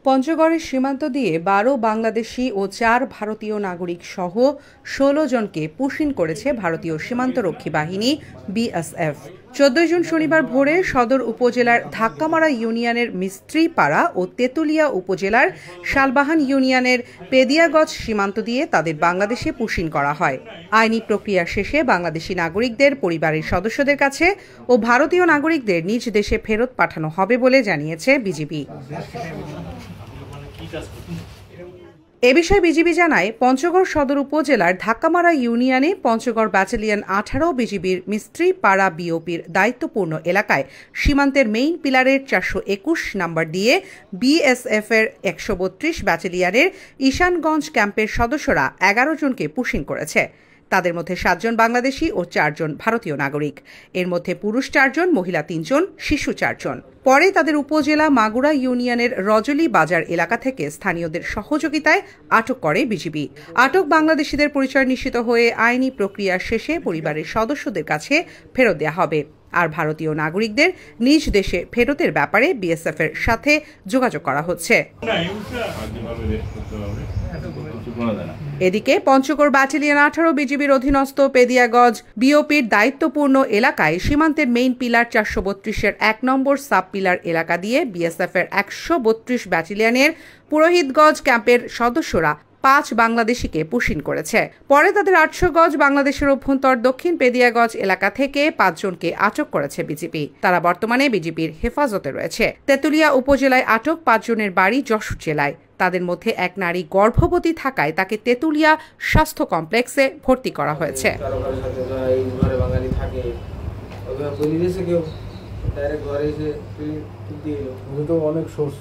পঞ্চগড়ের সীমান্ত দিয়ে ১২ বাংলাদেশি ও ৪ ভারতীয় নাগরিক সহ ১৬ জনকে পুশিন করেছে ভারতীয় সীমান্তরক্ষী বাহিনী বিএসএফ। ১৪ জুন শনিবার ভোরে সদর উপজেলার ধাক্কামারা ইউনিয়নের মিস্ত্রিপাড়া ও তেঁতুলিয়া উপজেলার শালবাহান ইউনিয়নের পেদিয়াগজ সীমান্ত দিয়ে তাদের বাংলাদেশে পুশিন করা হয়। আইনি প্রক্রিয়া শেষে বাংলাদেশি নাগরিকদের পরিবারের সদস্যদের কাছে ও ভারতীয় নাগরিকদের নিজ দেশে ফেরত পাঠানো হবে বলে জানিয়েছে বিজিবি। এ বিষয়ে বিজিবি জানায়, পঞ্চগড় সদর উপজেলার ধাক্কামারা ইউনিয়নে পঞ্চগড় ব্যাটালিয়ন ১৮ বিজিবির মিস্ত্রিপাড়া বিওপির দায়িত্বপূর্ণ এলাকায় সীমান্তের মেইন পিলারের ৪২১ নম্বর দিয়ে বিএসএফ এর ১৩২ ব্যাটালিয়নের ঈশানগঞ্জ ক্যাম্পের সদস্যরা ১১ জনকে পুশিন করেছে। তাদের মধ্যে ৭ জন বাংলাদেশি ও ৪ জন ভারতীয় নাগরিক। এর মধ্যে পুরুষ ৪ জন, মহিলা ৩ জন, শিশু ৪ জন। পরে তাদের উপজেলা মাগুরা ইউনিয়নের রজলি বাজার এলাকা থেকে স্থানীয়দের সহযোগিতায় আটক করে বিজিবি। আটক বাংলাদেশিদের পরিচয় নিশ্চিত হয়ে আইনি প্রক্রিয়া শেষে পরিবারের সদস্যদের কাছে ফেরত দেওয়া হবে। আর ভারতীয় নাগরিকদের নিজ দেশে ফেরতের ব্যাপারে বিএসএফ এর সাথে যোগাযোগ করা হচ্ছে। এদিকে পঞ্চগড় ব্যাটালিয়ন ১৮ বিজিবির অধীনস্থ পেদিয়াগজ বিওপির দায়িত্বপূর্ণ এলাকায় সীমান্তের মেইন পিলার ৪৩২-এর ১ নম্বর সাব পিলার এলাকা দিয়ে বিএসএফ এর ১৩২ ব্যাটালিয়নের পুরোহিতগঞ্জ ক্যাম্পের সদস্যরা ৫ বাংলাদেশিকে পুশিন করেছে। পরে তাদের ৮০০ গজ বাংলাদেশের অভ্যন্তর দক্ষিণ পেদিয়াগজ এলাকা থেকে ৫ জনকে আটক করেছে বিজিবি। তারা বর্তমানে বিজিবির হেফাজতে রয়েছে। তেঁতুলিয়া উপজেলায় আটক ৫ জনের বাড়ি যশোর জেলায়। তাদের মধ্যে এক নারী গর্ভবতী থাকায় তাকে তেঁতুলিয়া স্বাস্থ্য কমপ্লেক্সে ভর্তি করা হয়েছে। অনেক সোর্স